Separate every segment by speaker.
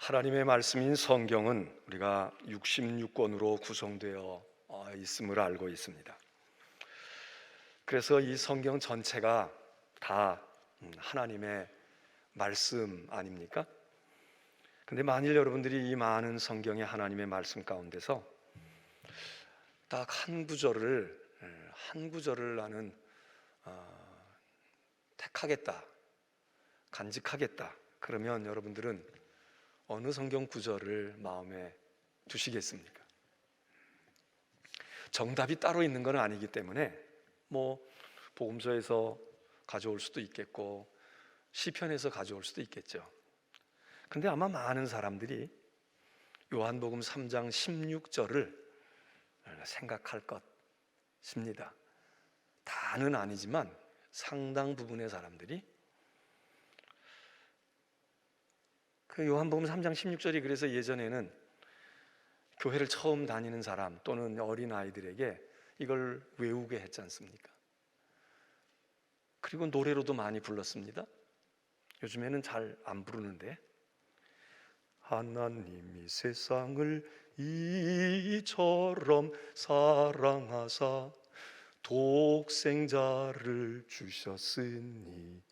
Speaker 1: 하나님의 말씀인 성경은 우리가 66권으로 구성되어 있음을 알고 있습니다. 그래서 이 성경 전체가 다 하나님의 말씀 아닙니까? 근데 만일 여러분들이 이 많은 성경의 하나님의 말씀 가운데서 딱 한 구절을 나는 택하겠다, 간직하겠다, 그러면 여러분들은 어느 성경 구절을 마음에 두시겠습니까? 정답이 따로 있는 건 아니기 때문에 복음서에서 가져올 수도 있겠고 시편에서 가져올 수도 있겠죠. 근데 아마 많은 사람들이 요한복음 3장 16절을 생각할 것입니다. 다는 아니지만 상당 부분의 사람들이 그 요한복음 3장 16절이 그래서 예전에는 교회를 처음 다니는 사람 또는 어린 아이들에게 이걸 외우게 했지 않습니까? 그리고 노래로도 많이 불렀습니다. 요즘에는 잘 안 부르는데, 하나님이 세상을 이처럼 사랑하사 독생자를 주셨으니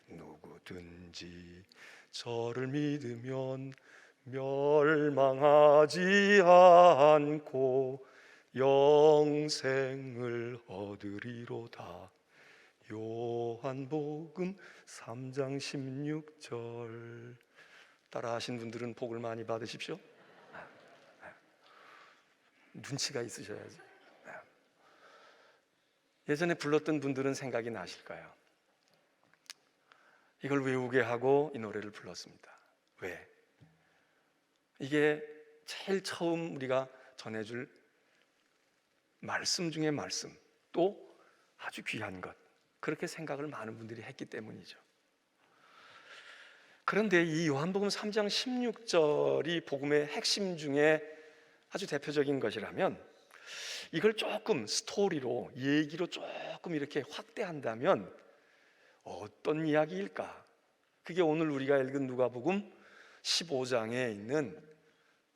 Speaker 1: 누구든지 저를 믿으면 멸망하지 않고 영생을 얻으리로다. 요한복음 3장 16절 따라 하신 분들은 복을 많이 받으십시오. 눈치가 있으셔야지. 예전에 불렀던 분들은 생각이 나실까요? 이걸 외우게 하고 이 노래를 불렀습니다. 왜? 이게 제일 처음 우리가 전해줄 말씀 중에 말씀, 또 아주 귀한 것, 그렇게 생각을 많은 분들이 했기 때문이죠. 그런데 이 요한복음 3장 16절이 복음의 핵심 중에 아주 대표적인 것이라면 이걸 조금 스토리로, 얘기로 조금 이렇게 확대한다면 어떤 이야기일까? 그게 오늘 우리가 읽은 누가복음 15장에 있는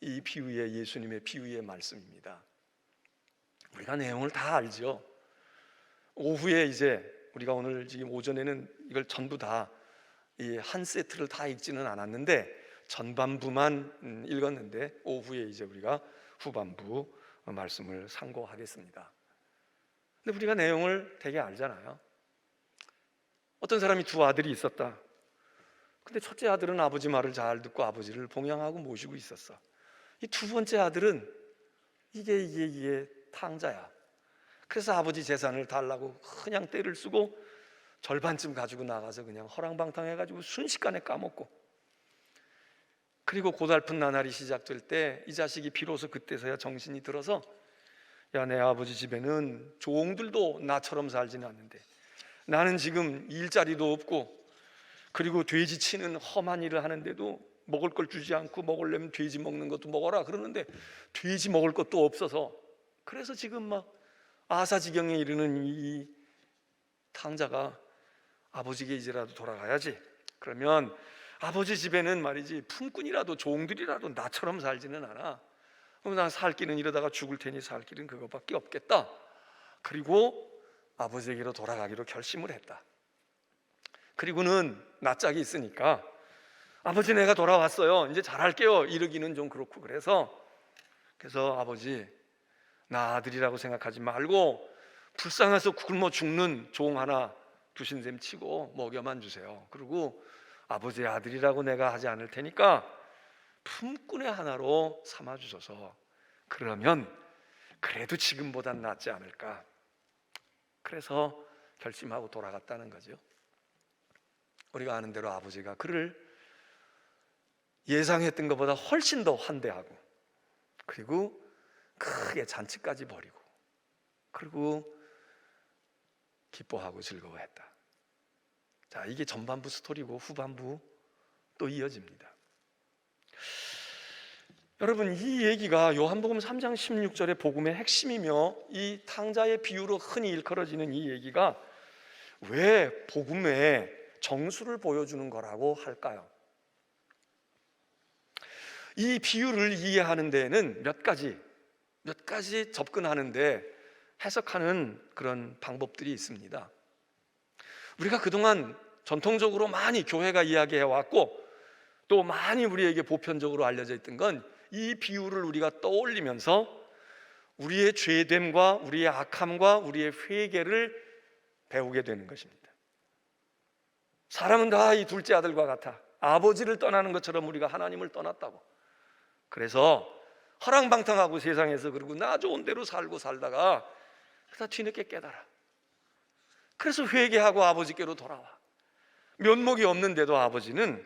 Speaker 1: 이 비유의, 예수님의 비유의 말씀입니다. 우리가 내용을 다 알죠. 오후에 이제 우리가 오늘 지금 오전에는 이걸 전부 다 이 한 세트를 다 읽지는 않았는데 전반부만 읽었는데 오후에 이제 우리가 후반부 말씀을 상고하겠습니다. 근데 우리가 내용을 되게 알잖아요. 어떤 사람이 두 아들이 있었다. 근데 첫째 아들은 아버지 말을 잘 듣고 아버지를 봉양하고 모시고 있었어. 이 두 번째 아들은 이게 탕자야. 그래서 아버지 재산을 달라고 그냥 떼를 쓰고 절반쯤 가지고 나가서 그냥 허랑방탕해가지고 순식간에 까먹고, 그리고 고달픈 나날이 시작될 때 이 자식이 비로소 그때서야 정신이 들어서, 야, 내 아버지 집에는 종들도 나처럼 살지는 않는데 나는 지금 일자리도 없고, 그리고 돼지 치는 험한 일을 하는데도 먹을 걸 주지 않고 먹으려면 돼지 먹는 것도 먹어라 그러는데 돼지 먹을 것도 없어서, 그래서 지금 막 아사지경에 이르는 이 탕자가 아버지에게 이제라도 돌아가야지. 그러면 아버지 집에는 말이지 품꾼이라도 종들이라도 나처럼 살지는 않아. 그럼 난 살 길은 이러다가 죽을 테니 살 길은 그거밖에 없겠다. 그리고 아버지에게로 돌아가기로 결심을 했다. 그리고는 낯짝이 있으니까 아버지, 내가 돌아왔어요, 이제 잘할게요, 이러기는 좀 그렇고, 그래서 아버지, 나 아들이라고 생각하지 말고 불쌍해서 굶어 죽는 종 하나 두신 셈 치고 먹여만 주세요. 그리고 아버지의 아들이라고 내가 하지 않을 테니까 품꾼의 하나로 삼아 주소서. 그러면 그래도 지금보단 낫지 않을까. 그래서 결심하고 돌아갔다는 거죠. 우리가 아는 대로 아버지가 그를 예상했던 것보다 훨씬 더 환대하고, 그리고 크게 잔치까지 벌이고, 그리고 기뻐하고 즐거워했다. 자, 이게 전반부 스토리고 후반부 또 이어집니다. 여러분, 이 얘기가 요한복음 3장 16절의 복음의 핵심이며 이 탕자의 비유로 흔히 일컬어지는 이 얘기가 왜 복음의 정수를 보여주는 거라고 할까요? 이 비유를 이해하는 데에는 몇 가지 접근하는데 해석하는 그런 방법들이 있습니다. 우리가 그동안 전통적으로 많이 교회가 이야기해 왔고 또 많이 우리에게 보편적으로 알려져 있던 건 이 비유를 우리가 떠올리면서 우리의 죄됨과 우리의 악함과 우리의 회개를 배우게 되는 것입니다. 사람은 다 이 둘째 아들과 같아. 아버지를 떠나는 것처럼 우리가 하나님을 떠났다고. 그래서 허랑방탕하고 세상에서 그러고 나 좋은 대로 살고 살다가 그러다 뒤늦게 깨달아. 그래서 회개하고 아버지께로 돌아와. 면목이 없는데도 아버지는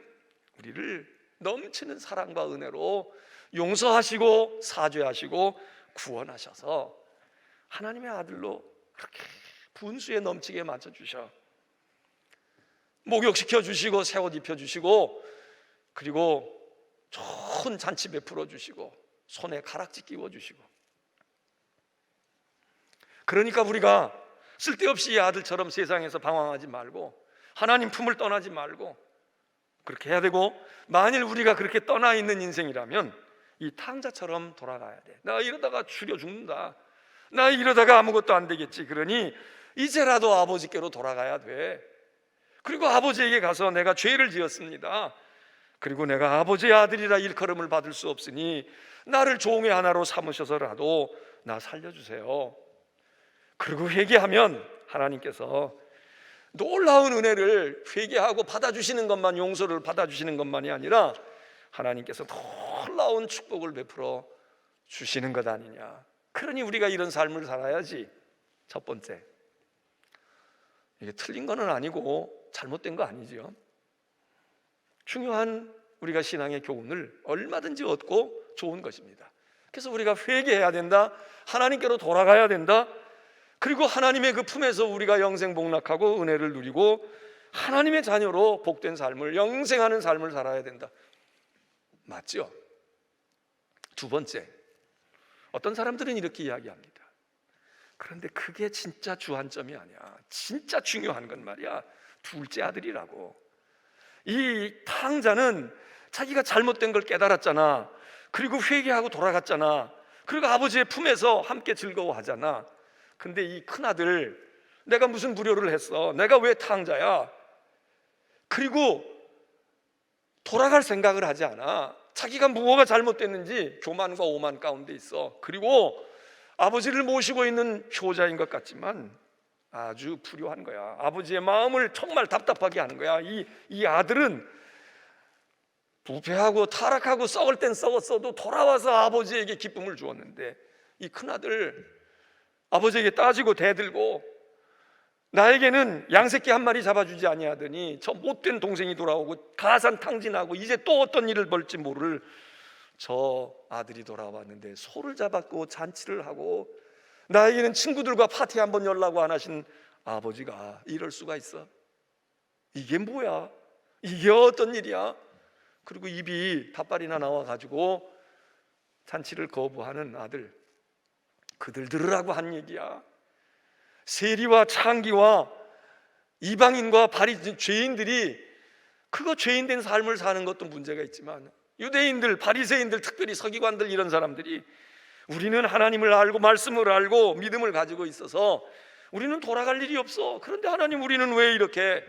Speaker 1: 우리를 넘치는 사랑과 은혜로 용서하시고 사죄하시고 구원하셔서 하나님의 아들로 그렇게 분수에 넘치게 만져주셔. 목욕시켜 주시고 새 옷 입혀 주시고 그리고 좋은 잔치 베풀어 주시고 손에 가락지 끼워 주시고. 그러니까 우리가 쓸데없이 이 아들처럼 세상에서 방황하지 말고 하나님 품을 떠나지 말고 그렇게 해야 되고, 만일 우리가 그렇게 떠나 있는 인생이라면 이 탕자처럼 돌아가야 돼. 나 이러다가 죽여 죽는다. 나 이러다가 아무것도 안 되겠지. 그러니 이제라도 아버지께로 돌아가야 돼. 그리고 아버지에게 가서 내가 죄를 지었습니다. 그리고 내가 아버지의 아들이라 일컬음을 받을 수 없으니 나를 종의 하나로 삼으셔서라도 나 살려주세요. 그리고 회개하면 하나님께서 놀라운 은혜를 회개하고 받아주시는 것만, 용서를 받아주시는 것만이 아니라 하나님께서 놀라운 축복을 베풀어 주시는 것 아니냐. 그러니 우리가 이런 삶을 살아야지. 첫 번째, 이게 틀린 거는 아니고 잘못된 거 아니지요. 중요한 우리가 신앙의 교훈을 얼마든지 얻고 좋은 것입니다. 그래서 우리가 회개해야 된다. 하나님께로 돌아가야 된다. 그리고 하나님의 그 품에서 우리가 영생복락하고 은혜를 누리고 하나님의 자녀로 복된 삶을, 영생하는 삶을 살아야 된다. 맞죠? 두 번째, 어떤 사람들은 이렇게 이야기합니다. 그런데 그게 진짜 주안점이 아니야. 진짜 중요한 건 말이야, 둘째 아들이라고. 이 탕자는 자기가 잘못된 걸 깨달았잖아. 그리고 회개하고 돌아갔잖아. 그리고 아버지의 품에서 함께 즐거워하잖아. 근데 이 큰아들, 내가 무슨 불효를 했어? 내가 왜 탕자야? 그리고 돌아갈 생각을 하지 않아. 자기가 무엇가 잘못됐는지 교만과 오만 가운데 있어. 그리고 아버지를 모시고 있는 효자인 것 같지만 아주 불효한 거야. 아버지의 마음을 정말 답답하게 하는 거야. 이 아들은 부패하고 타락하고 썩을 땐 썩었어도 돌아와서 아버지에게 기쁨을 주었는데, 이 큰아들 아버지에게 따지고 대들고 나에게는 양새끼 한 마리 잡아주지 아니하더니 저 못된 동생이 돌아오고 가산탕진하고 이제 또 어떤 일을 벌지 모를 저 아들이 돌아왔는데 소를 잡았고 잔치를 하고 나에게는 친구들과 파티 한번 열라고 안 하신 아버지가 이럴 수가 있어? 이게 뭐야? 이게 어떤 일이야? 그리고 입이 닷발이나 나와가지고 잔치를 거부하는 아들, 그들 들으라고 한 얘기야. 세리와 창기와 이방인과 죄인들이 그거 죄인된 삶을 사는 것도 문제가 있지만 유대인들, 바리새인들, 특별히 서기관들, 이런 사람들이 우리는 하나님을 알고 말씀을 알고 믿음을 가지고 있어서 우리는 돌아갈 일이 없어. 그런데 하나님 우리는 왜 이렇게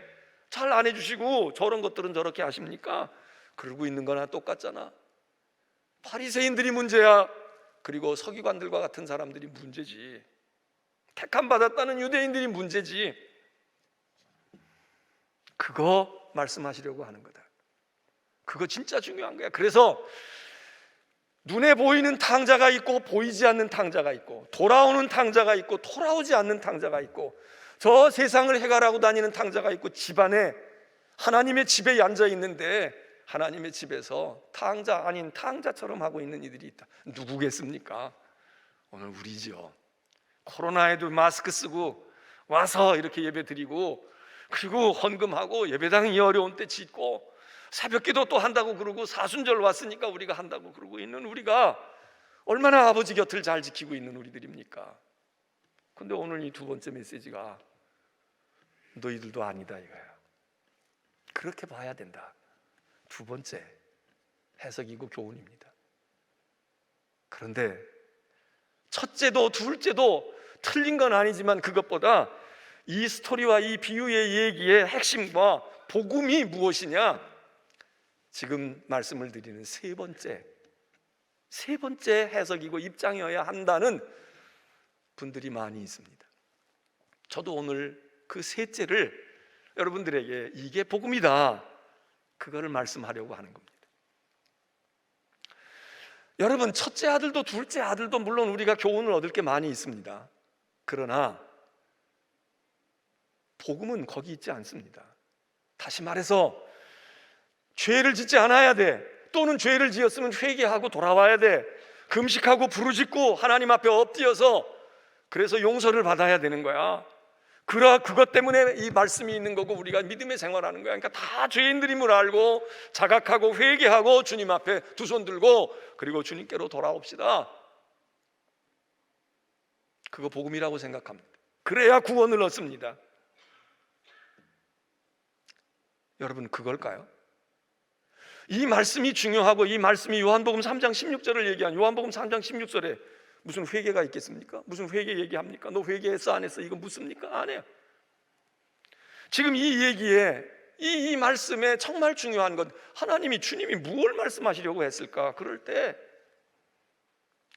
Speaker 1: 잘 안 해주시고 저런 것들은 저렇게 하십니까? 그러고 있는 거나 똑같잖아. 바리새인들이 문제야. 그리고 서기관들과 같은 사람들이 문제지. 택함 받았다는 유대인들이 문제지. 그거 말씀하시려고 하는 거다. 그거 진짜 중요한 거야. 그래서 눈에 보이는 탕자가 있고 보이지 않는 탕자가 있고, 돌아오는 탕자가 있고 돌아오지 않는 탕자가 있고, 저 세상을 해결하고 다니는 탕자가 있고, 집안에 하나님의 집에 앉아 있는데 하나님의 집에서 탕자 아닌 탕자처럼 하고 있는 이들이 있다. 누구겠습니까? 오늘 우리죠. 코로나에도 마스크 쓰고 와서 이렇게 예배 드리고, 그리고 헌금하고 예배당이 어려운 때 짓고 새벽기도 또 한다고 그러고 사순절 왔으니까 우리가 한다고 그러고 있는 우리가 얼마나 아버지 곁을 잘 지키고 있는 우리들입니까? 근데 오늘 이 두 번째 메시지가 너희들도 아니다 이거야. 그렇게 봐야 된다. 두 번째 해석이고 교훈입니다. 그런데 첫째도 둘째도 틀린 건 아니지만 그것보다 이 스토리와 이 비유의 얘기의 핵심과 복음이 무엇이냐? 지금 말씀을 드리는 세 번째 해석이고 입장이어야 한다는 분들이 많이 있습니다. 저도 오늘 그 셋째를 여러분들에게 이게 복음이다, 그거를 말씀하려고 하는 겁니다. 여러분, 첫째 아들도 둘째 아들도 물론 우리가 교훈을 얻을 게 많이 있습니다. 그러나 복음은 거기 있지 않습니다. 다시 말해서 죄를 짓지 않아야 돼, 또는 죄를 지었으면 회개하고 돌아와야 돼, 금식하고 부르짖고 하나님 앞에 엎드려서 그래서 용서를 받아야 되는 거야. 그것 때문에 이 말씀이 있는 거고 우리가 믿음의 생활하는 거야. 그러니까 다 죄인들임을 알고 자각하고 회개하고 주님 앞에 두 손 들고 그리고 주님께로 돌아옵시다. 그거 복음이라고 생각합니다. 그래야 구원을 얻습니다. 여러분, 그걸까요? 이 말씀이 중요하고 이 말씀이 요한복음 3장 16절을 얘기한 요한복음 3장 16절에 무슨 회개가 있겠습니까? 무슨 회개 얘기합니까? 너 회개했어 안 했어? 이거 묻습니까? 안 해요. 지금 이 얘기에 이 말씀에 정말 중요한 건 하나님이 주님이 무엇을 말씀하시려고 했을까? 그럴 때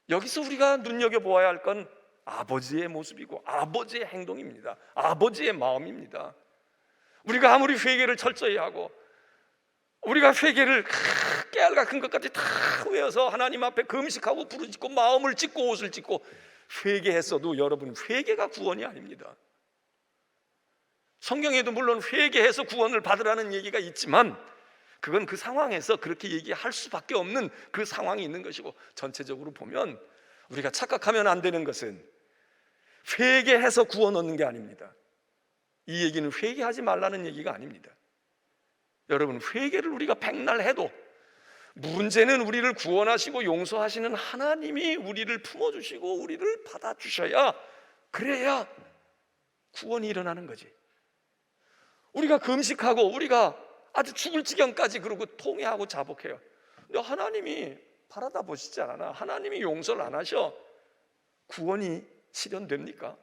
Speaker 1: 여기서 우리가 눈여겨보아야 할 건 아버지의 모습이고 아버지의 행동입니다. 아버지의 마음입니다. 우리가 아무리 회개를 철저히 하고 우리가 회개를 깨알 같은 것까지 다 외워서 하나님 앞에 금식하고 부르짖고 마음을 찢고 옷을 찢고 회개했어도 여러분, 회개가 구원이 아닙니다. 성경에도 물론 회개해서 구원을 받으라는 얘기가 있지만 그건 그 상황에서 그렇게 얘기할 수밖에 없는 그 상황이 있는 것이고, 전체적으로 보면 우리가 착각하면 안 되는 것은 회개해서 구원 얻는 게 아닙니다. 이 얘기는 회개하지 말라는 얘기가 아닙니다. 여러분, 회개를 우리가 백날 해도 문제는 우리를 구원하시고 용서하시는 하나님이 우리를 품어주시고 우리를 받아주셔야, 그래야 구원이 일어나는 거지. 우리가 금식하고 우리가 아주 죽을 지경까지 그러고 통회하고 자복해요. 근데 하나님이 바라다 보시지 않아. 하나님이 용서를 안 하셔. 구원이 실현됩니까?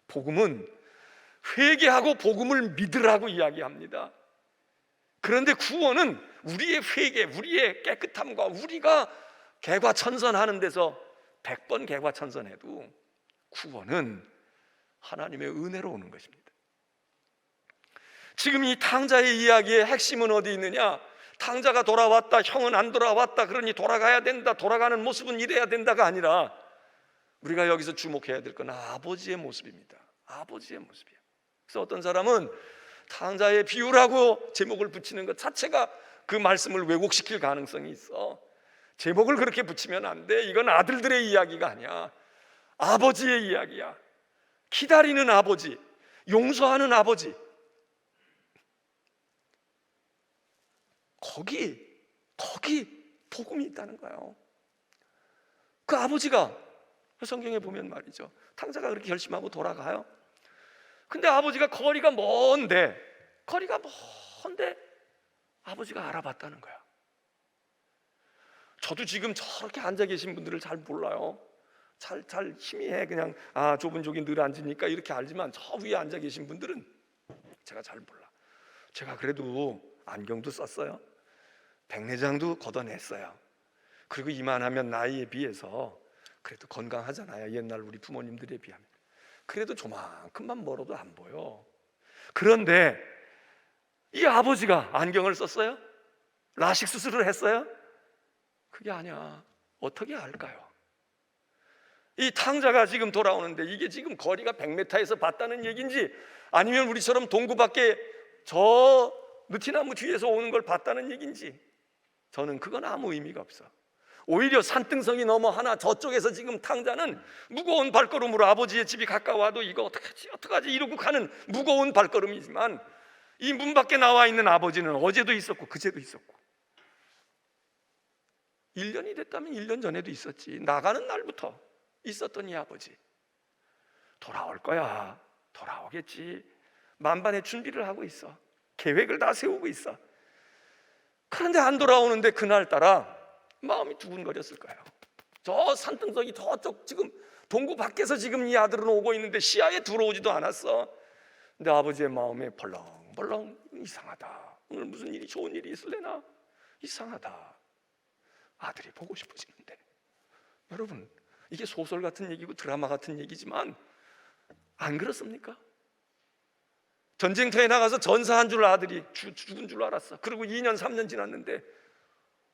Speaker 1: 복음은 회개하고 복음을 믿으라고 이야기합니다. 그런데 구원은 우리의 회개, 우리의 깨끗함과 우리가 개과천선하는 데서 100번 개과천선해도 구원은 하나님의 은혜로 오는 것입니다. 지금 이 탕자의 이야기의 핵심은 어디 있느냐? 탕자가 돌아왔다, 형은 안 돌아왔다, 그러니 돌아가야 된다, 돌아가는 모습은 이래야 된다가 아니라 우리가 여기서 주목해야 될 건 아버지의 모습입니다. 아버지의 모습이에요. 그래서 어떤 사람은 탕자의 비유라고 제목을 붙이는 것 자체가 그 말씀을 왜곡시킬 가능성이 있어. 제목을 그렇게 붙이면 안 돼. 이건 아들들의 이야기가 아니야. 아버지의 이야기야. 기다리는 아버지, 용서하는 아버지. 거기 복음이 있다는 거예요. 그 아버지가 성경에 보면 말이죠, 탕자가 그렇게 결심하고 돌아가요. 근데 아버지가 거리가 먼데 아버지가 알아봤다는 거야. 저도 지금 저렇게 앉아 계신 분들을 잘 몰라요. 잘 희미해. 그냥 좁은 쪽이 늘 앉으니까 이렇게 알지만 저 위에 앉아 계신 분들은 제가 잘 몰라. 제가 그래도 안경도 썼어요. 백내장도 걷어냈어요. 그리고 이만하면 나이에 비해서 그래도 건강하잖아요. 옛날 우리 부모님들에 비하면. 그래도 조만큼만 멀어도 안 보여. 그런데 이 아버지가 안경을 썼어요? 라식 수술을 했어요? 그게 아니야. 어떻게 알까요? 이 탕자가 지금 돌아오는데 이게 지금 거리가 100m에서 봤다는 얘기인지 아니면 우리처럼 동구 밖에 저 느티나무 뒤에서 오는 걸 봤다는 얘기인지 저는 그건 아무 의미가 없어. 오히려 산등성이 넘어 하나 저쪽에서 지금 탕자는 무거운 발걸음으로 아버지의 집이 가까워도 이거 어떡하지 이러고 가는 무거운 발걸음이지만 이 문 밖에 나와 있는 아버지는 어제도 있었고 그제도 있었고 1년이 됐다면 1년 전에도 있었지. 나가는 날부터 있었던 이 아버지 돌아올 거야. 돌아오겠지. 만반의 준비를 하고 있어. 계획을 다 세우고 있어. 그런데 안 돌아오는데 그날따라 마음이 두근거렸을 거예요. 저 산등석이 저쪽 지금 동구 밖에서 지금 이 아들은 오고 있는데 시야에 들어오지도 않았어. 근데 아버지의 마음에 벌렁벌렁 이상하다. 오늘 무슨 일이 좋은 일이 있을래나? 이상하다. 아들이 보고 싶어지는데. 여러분, 이게 소설 같은 얘기고 드라마 같은 얘기지만 안 그렇습니까? 전쟁터에 나가서 전사한 줄 아들이 죽은 줄 알았어. 그리고 2년 3년 지났는데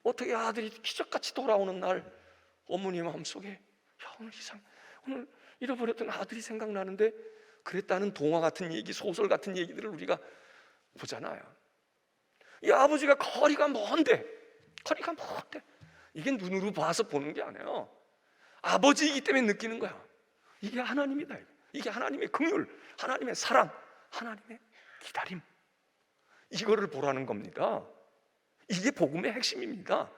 Speaker 1: 어떻게 아들이 기적같이 돌아오는 날 어머니 마음속에 오늘 잃어버렸던 아들이 생각나는데, 그랬다는 동화 같은 얘기, 소설 같은 얘기들을 우리가 보잖아요. 이 아버지가 거리가 먼데 이게 눈으로 봐서 보는 게 아니에요. 아버지이기 때문에 느끼는 거야. 이게 하나님이다. 이게 하나님의 긍휼, 하나님의 사랑, 하나님의 기다림, 이거를 보라는 겁니다. 이게 복음의 핵심입니다.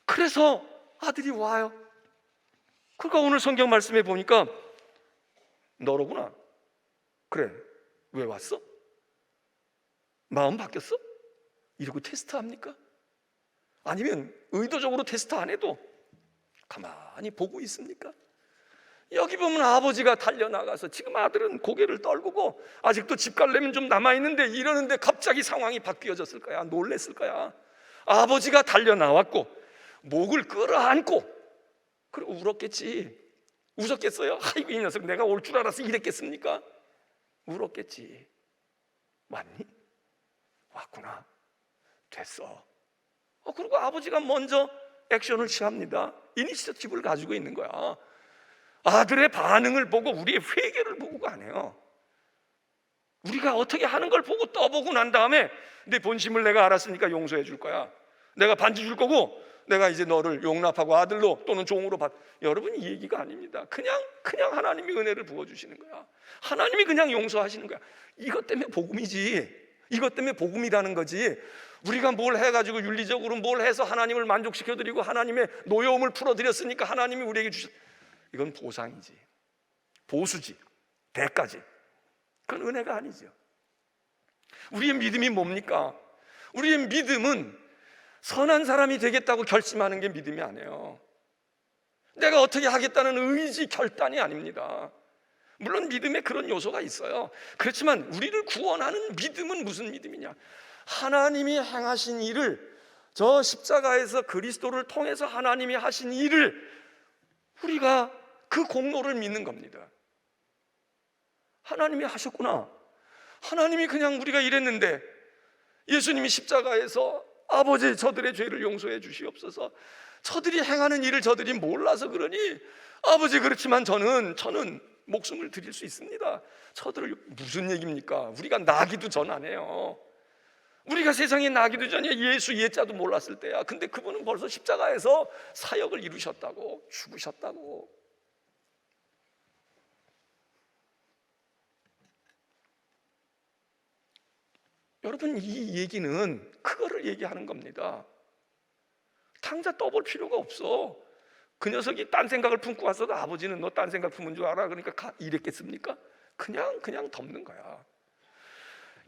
Speaker 1: 그래서 아들이 와요. 그러니까 오늘 성경 말씀에 보니까 너로구나. 그래, 왜 왔어? 마음 바뀌었어? 이러고 테스트합니까? 아니면 의도적으로 테스트 안 해도 가만히 보고 있습니까? 여기 보면 아버지가 달려나가서 지금 아들은 고개를 떨구고 아직도 집 갈려면 좀 남아있는데 이러는데 갑자기 상황이 바뀌어졌을 거야. 놀랬을 거야. 아버지가 달려나왔고 목을 끌어안고 그리고 울었겠지. 웃었겠어요? 아이고 이 녀석 내가 올 줄 알아서 이랬겠습니까? 울었겠지. 왔니? 왔구나. 됐어. 그리고 아버지가 먼저 액션을 취합니다. 이니시어티브를 가지고 있는 거야. 아들의 반응을 보고 우리의 회개를 보고가 아니에요. 우리가 어떻게 하는 걸 보고 떠보고 난 다음에 내 본심을 내가 알았으니까 용서해 줄 거야. 내가 반지 줄 거고 내가 이제 너를 용납하고 아들로 또는 종으로 여러분, 이 얘기가 아닙니다. 그냥 하나님이 은혜를 부어주시는 거야. 하나님이 그냥 용서하시는 거야. 이것 때문에 복음이지. 이것 때문에 복음이라는 거지. 우리가 뭘 해가지고 윤리적으로 뭘 해서 하나님을 만족시켜드리고 하나님의 노여움을 풀어드렸으니까 하나님이 우리에게 이건 보상이지, 보수지, 대가지. 그건 은혜가 아니죠. 우리의 믿음이 뭡니까? 우리의 믿음은 선한 사람이 되겠다고 결심하는 게 믿음이 아니에요. 내가 어떻게 하겠다는 의지, 결단이 아닙니다. 물론 믿음에 그런 요소가 있어요. 그렇지만 우리를 구원하는 믿음은 무슨 믿음이냐? 하나님이 행하신 일을, 저 십자가에서 그리스도를 통해서 하나님이 하신 일을 우리가 그 공로를 믿는 겁니다. 하나님이 하셨구나. 하나님이 그냥 우리가 이랬는데 예수님이 십자가에서 아버지 저들의 죄를 용서해 주시옵소서. 저들이 행하는 일을 저들이 몰라서 그러니 아버지 그렇지만 저는 목숨을 드릴 수 있습니다. 저들을 무슨 얘기입니까? 우리가 나기도 전 아니에요. 우리가 세상에 나기도 전에 예수 예자도 몰랐을 때야. 근데 그분은 벌써 십자가에서 사역을 이루셨다고, 죽으셨다고. 여러분, 이 얘기는 그거를 얘기하는 겁니다. 탕자 떠볼 필요가 없어. 그 녀석이 딴 생각을 품고 왔어도 아버지는 너 딴 생각 품은 줄 알아. 그러니까 이랬겠습니까? 그냥 덮는 거야.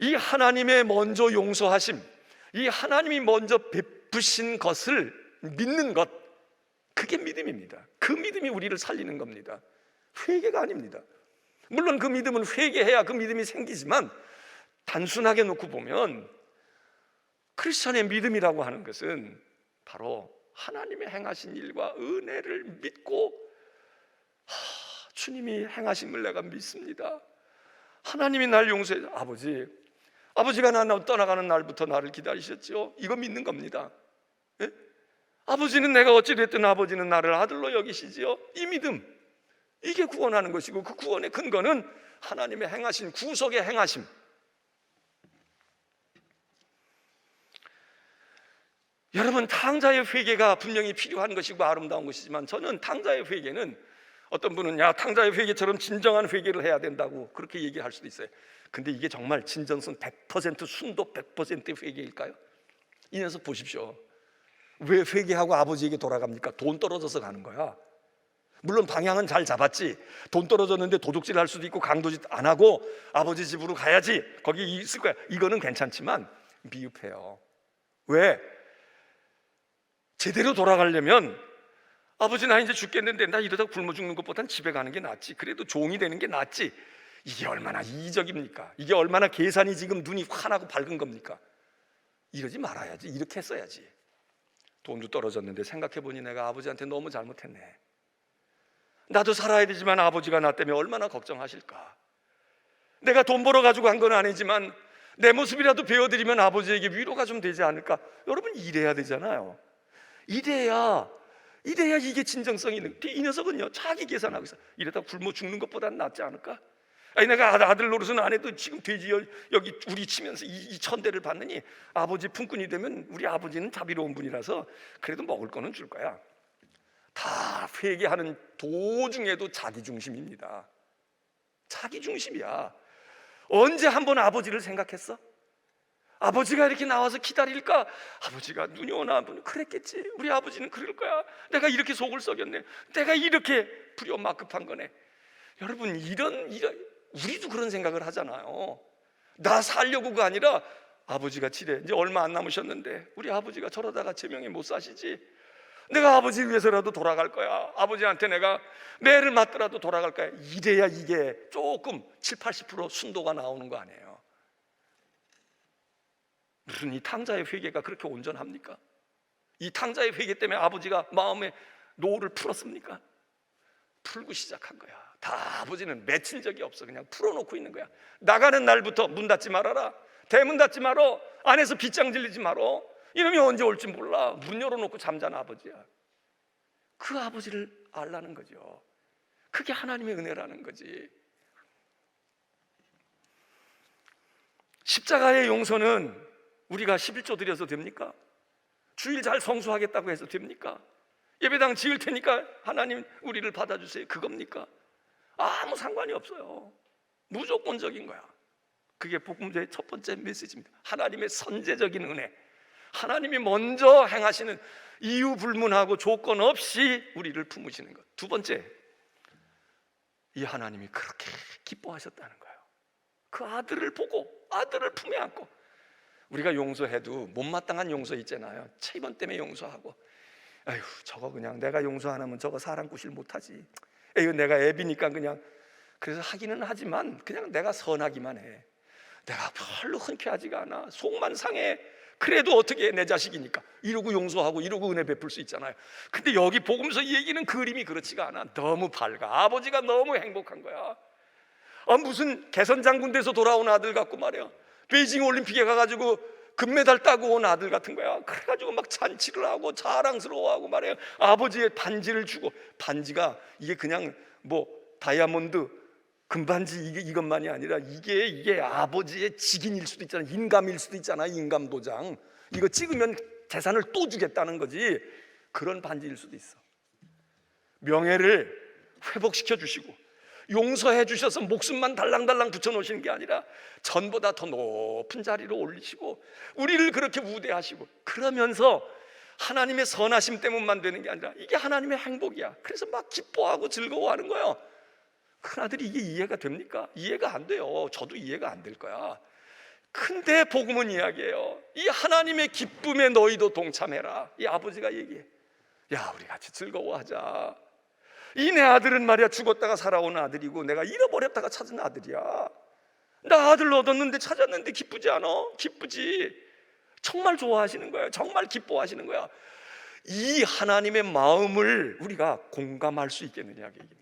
Speaker 1: 이 하나님의 먼저 용서하심, 이 하나님이 먼저 베푸신 것을 믿는 것, 그게 믿음입니다. 그 믿음이 우리를 살리는 겁니다. 회개가 아닙니다. 물론 그 믿음은 회개해야 그 믿음이 생기지만 단순하게 놓고 보면 크리스천의 믿음이라고 하는 것은 바로 하나님의 행하신 일과 은혜를 믿고 주님이 행하심을 내가 믿습니다. 하나님이 날 용서해. 아버지가 나 떠나가는 날부터 나를 기다리셨죠. 이거 믿는 겁니다. 예? 아버지는 내가 어찌됐든 아버지는 나를 아들로 여기시지요. 이 믿음, 이게 구원하는 것이고 그 구원의 근거는 하나님의 행하신 구속의 행하심. 여러분, 탕자의 회개가 분명히 필요한 것이고 아름다운 것이지만 저는 탕자의 회개는, 어떤 분은 탕자의 회개처럼 진정한 회개를 해야 된다고 그렇게 얘기할 수도 있어요. 근데 이게 정말 진정성 100%, 순도 100%의 회개일까요? 이 녀석 보십시오. 왜 회개하고 아버지에게 돌아갑니까? 돈 떨어져서 가는 거야. 물론 방향은 잘 잡았지. 돈 떨어졌는데 도둑질 할 수도 있고 강도짓 안 하고 아버지 집으로 가야지, 거기 있을 거야. 이거는 괜찮지만 미흡해요. 왜? 제대로 돌아가려면 아버지 나 이제 죽겠는데 나 이러다 굶어 죽는 것보단 집에 가는 게 낫지, 그래도 종이 되는 게 낫지. 이게 얼마나 이적입니까? 이게 얼마나 계산이 지금 눈이 환하고 밝은 겁니까? 이러지 말아야지. 이렇게 했어야지. 돈도 떨어졌는데 생각해보니 내가 아버지한테 너무 잘못했네. 나도 살아야 되지만 아버지가 나 때문에 얼마나 걱정하실까. 내가 돈 벌어 가지고 한 건 아니지만 내 모습이라도 배워드리면 아버지에게 위로가 좀 되지 않을까. 여러분, 이래야 되잖아요. 이래야 이게 진정성이 있는. 이 녀석은요 자기 계산하고 있어. 이러다 굶어 죽는 것보단 낫지 않을까? 아니, 내가 아들 노릇은 안 해도 지금 돼지 여기 우리 치면서 이 천대를 받느니 아버지 품꾼이 되면 우리 아버지는 자비로운 분이라서 그래도 먹을 거는 줄 거야. 다 회개하는 도중에도 자기중심입니다. 자기중심이야. 언제 한번 아버지를 생각했어? 아버지가 이렇게 나와서 기다릴까? 아버지가 눈이 오나? 그랬겠지. 우리 아버지는 그럴 거야. 내가 이렇게 속을 썩였네. 내가 이렇게 불효막급한 거네. 여러분, 이런 우리도 그런 생각을 하잖아요. 나 살려고가 아니라 아버지가 지래 이제 얼마 안 남으셨는데 우리 아버지가 저러다가 제명에 못 사시지. 내가 아버지 위해서라도 돌아갈 거야. 아버지한테 내가 매를 맞더라도 돌아갈 거야. 이래야 이게 조금 70-80% 순도가 나오는 거 아니에요. 무슨 이 탕자의 회개가 그렇게 온전합니까? 이 탕자의 회개 때문에 아버지가 마음의 노를 풀었습니까? 풀고 시작한 거야. 다 아버지는 맺힌 적이 없어. 그냥 풀어놓고 있는 거야. 나가는 날부터 문 닫지 말아라, 대문 닫지 말어, 안에서 빗장 질리지 말어. 이놈이 언제 올지 몰라. 문 열어놓고 잠자는 아버지야. 그 아버지를 알라는 거죠. 그게 하나님의 은혜라는 거지. 십자가의 용서는 우리가 11조 드려서 됩니까? 주일 잘 성수하겠다고 해서 됩니까? 예배당 지을 테니까 하나님 우리를 받아주세요, 그겁니까? 아무 상관이 없어요. 무조건적인 거야. 그게 복음제의 첫 번째 메시지입니다. 하나님의 선제적인 은혜, 하나님이 먼저 행하시는, 이유 불문하고 조건 없이 우리를 품으시는 것. 두 번째, 이 하나님이 그렇게 기뻐하셨다는 거예요. 그 아들을 보고, 아들을 품에 안고. 우리가 용서해도 못마땅한 용서 있잖아요. 체면 때문에 용서하고, 아휴 저거 그냥 내가 용서 안 하면 저거 사람 구실 못하지, 에휴 내가 애비니까 그냥. 그래서 하기는 하지만 그냥 내가 선하기만 해. 내가 별로 흔쾌하지가 않아. 속만 상해. 그래도 어떻게 해, 내 자식이니까. 이러고 용서하고 이러고 은혜 베풀 수 있잖아요. 근데 여기 복음서 얘기는 그림이 그렇지가 않아. 너무 밝아. 아버지가 너무 행복한 거야. 무슨 개선장군 돼서 돌아온 아들 같고 말이야. 베이징 올림픽에 가가지고 금메달 따고 온 아들 같은 거야. 그래가지고 막 잔치를 하고 자랑스러워하고 말이야. 아버지의 반지를 주고, 반지가 이게 그냥 뭐 다이아몬드 금반지 이것만이 아니라 이게 아버지의 직인일 수도 있잖아. 인감일 수도 있잖아. 인감 도장. 이거 찍으면 재산을 또 주겠다는 거지. 그런 반지일 수도 있어. 명예를 회복시켜 주시고 용서해 주셔서 목숨만 달랑달랑 붙여놓으시는 게 아니라 전보다 더 높은 자리로 올리시고 우리를 그렇게 우대하시고, 그러면서 하나님의 선하심 때문만 되는 게 아니라 이게 하나님의 행복이야. 그래서 막 기뻐하고 즐거워하는 거예요. 큰아들이 이게 이해가 됩니까? 이해가 안 돼요. 저도 이해가 안 될 거야. 근데 복음은 이야기해요. 이 하나님의 기쁨에 너희도 동참해라. 이 아버지가 얘기해. 야, 우리 같이 즐거워하자. 이 내 아들은 말이야 죽었다가 살아온 아들이고 내가 잃어버렸다가 찾은 아들이야. 나 아들 얻었는데 찾았는데 기쁘지 않아? 기쁘지. 정말 좋아하시는 거야. 정말 기뻐하시는 거야. 이 하나님의 마음을 우리가 공감할 수 있겠느냐 얘기입니다.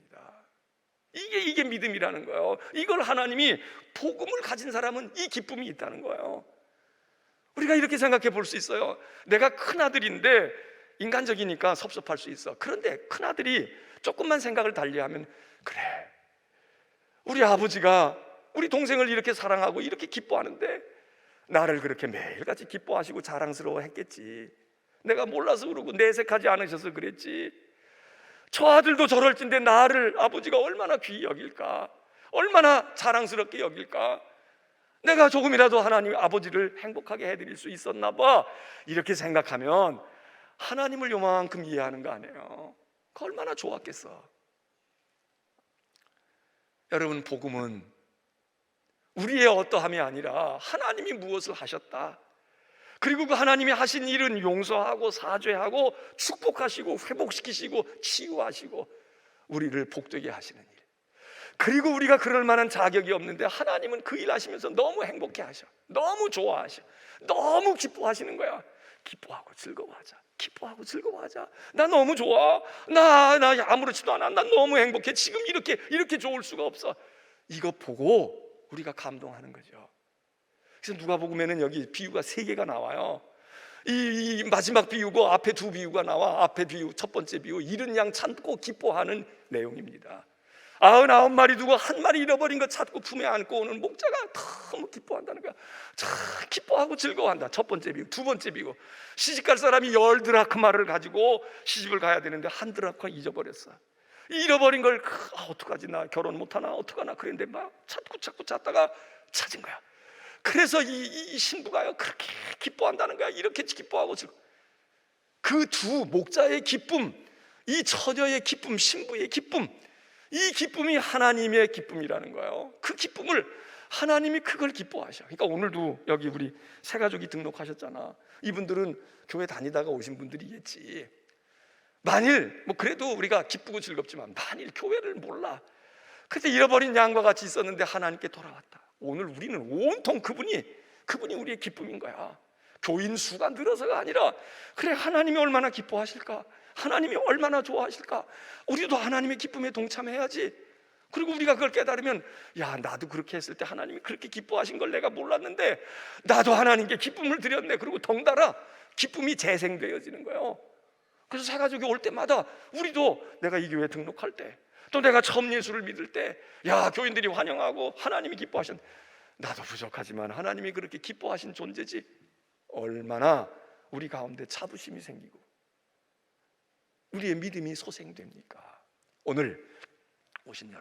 Speaker 1: 이게 믿음이라는 거예요. 이걸 하나님이, 복음을 가진 사람은 이 기쁨이 있다는 거예요. 우리가 이렇게 생각해 볼 수 있어요. 내가 큰아들인데 인간적이니까 섭섭할 수 있어. 그런데 큰아들이 조금만 생각을 달리하면, 그래, 우리 아버지가 우리 동생을 이렇게 사랑하고 이렇게 기뻐하는데 나를 그렇게 매일같이 기뻐하시고 자랑스러워 했겠지. 내가 몰라서 그러고 내색하지 않으셔서 그랬지. 저 아들도 저럴 텐데 나를 아버지가 얼마나 귀히 여길까, 얼마나 자랑스럽게 여길까. 내가 조금이라도 하나님 아버지를 행복하게 해드릴 수 있었나 봐. 이렇게 생각하면 하나님을 요만큼 이해하는 거 아니에요. 그 얼마나 좋았겠어. 여러분, 복음은 우리의 어떠함이 아니라 하나님이 무엇을 하셨다, 그리고 그 하나님이 하신 일은 용서하고 사죄하고 축복하시고 회복시키시고 치유하시고 우리를 복되게 하시는 일. 그리고 우리가 그럴 만한 자격이 없는데 하나님은 그 일 하시면서 너무 행복해 하셔. 너무 좋아하셔. 너무 기뻐하시는 거야. 기뻐하고 즐거워하자. 기뻐하고 즐거워하자. 나 너무 좋아. 나 아무렇지도 않아. 난 너무 행복해. 지금 이렇게 좋을 수가 없어. 이거 보고 우리가 감동하는 거죠. 그래서 누가복음에는 여기 비유가 3개가 나와요. 이 마지막 비유고 앞에 2 비유가 나와. 앞에 비유, 첫 번째 비유, 잃은 양 찾고 기뻐하는 내용입니다. 99마리 두고 1마리 잃어버린 거 찾고 품에 안고 오는 목자가 너무 기뻐한다는 거야. 참 기뻐하고 즐거워한다. 첫 번째 비유. 두 번째 비유, 시집갈 사람이 10드라크마를 가지고 시집을 가야 되는데 1드라크마 잊어버렸어. 잃어버린 걸 어떡하지, 나 결혼 못하나 어떡하나 그랬는데 막 찾고 찾다가 찾은 거야. 그래서 이 신부가요 그렇게 기뻐한다는 거야. 이렇게 기뻐하고 그 두 목자의 기쁨, 이 처녀의 기쁨, 신부의 기쁨, 이 기쁨이 하나님의 기쁨이라는 거예요. 그 기쁨을 하나님이 그걸 기뻐하셔. 그러니까 오늘도 여기 우리 세 가족이 등록하셨잖아. 이분들은 교회 다니다가 오신 분들이겠지. 만일 그래도 우리가 기쁘고 즐겁지만 만일 교회를 몰라, 그때 잃어버린 양과 같이 있었는데 하나님께 돌아왔다. 오늘 우리는 온통 그분이 우리의 기쁨인 거야. 교인 수가 늘어서가 아니라, 그래 하나님이 얼마나 기뻐하실까, 하나님이 얼마나 좋아하실까, 우리도 하나님의 기쁨에 동참해야지. 그리고 우리가 그걸 깨달으면, 야 나도 그렇게 했을 때 하나님이 그렇게 기뻐하신 걸 내가 몰랐는데 나도 하나님께 기쁨을 드렸네. 그리고 덩달아 기쁨이 재생되어지는 거예요. 그래서 새 가족이 올 때마다 우리도 내가 이 교회 등록할 때, 또 내가 처음 예수를 믿을 때, 야 교인들이 환영하고 하나님이 기뻐하신, 나도 부족하지만 하나님이 그렇게 기뻐하신 존재지. 얼마나 우리 가운데 자부심이 생기고 우리의 믿음이 소생됩니까? 오늘 오신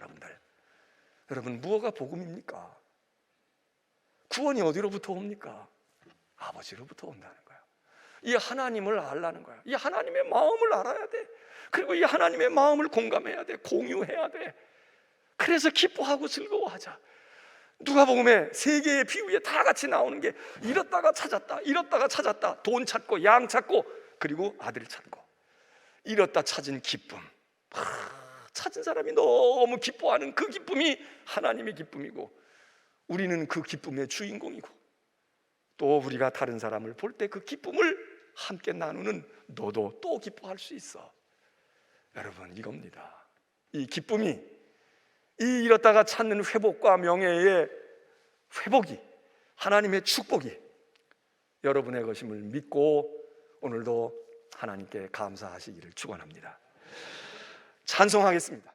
Speaker 1: 여러분 무엇가 복음입니까? 구원이 어디로부터 옵니까? 아버지로부터 온다는 거예요. 이 하나님을 알라는 거야. 이 하나님의 마음을 알아야 돼. 그리고 이 하나님의 마음을 공감해야 돼. 공유해야 돼. 그래서 기뻐하고 즐거워하자. 누가복음에 3개의 비유에 다 같이 나오는 게 잃었다가 찾았다, 돈 찾고 양 찾고 그리고 아들 찾고, 잃었다 찾은 기쁨. 찾은 사람이 너무 기뻐하는 그 기쁨이 하나님의 기쁨이고, 우리는 그 기쁨의 주인공이고, 또 우리가 다른 사람을 볼 때 그 기쁨을 함께 나누는 너도 또 기뻐할 수 있어. 여러분 이겁니다. 이 기쁨이, 이 잃었다가 찾는 회복과 명예의 회복이, 하나님의 축복이 여러분의 것임을 믿고 오늘도 하나님께 감사하시기를 축원합니다. 찬송하겠습니다.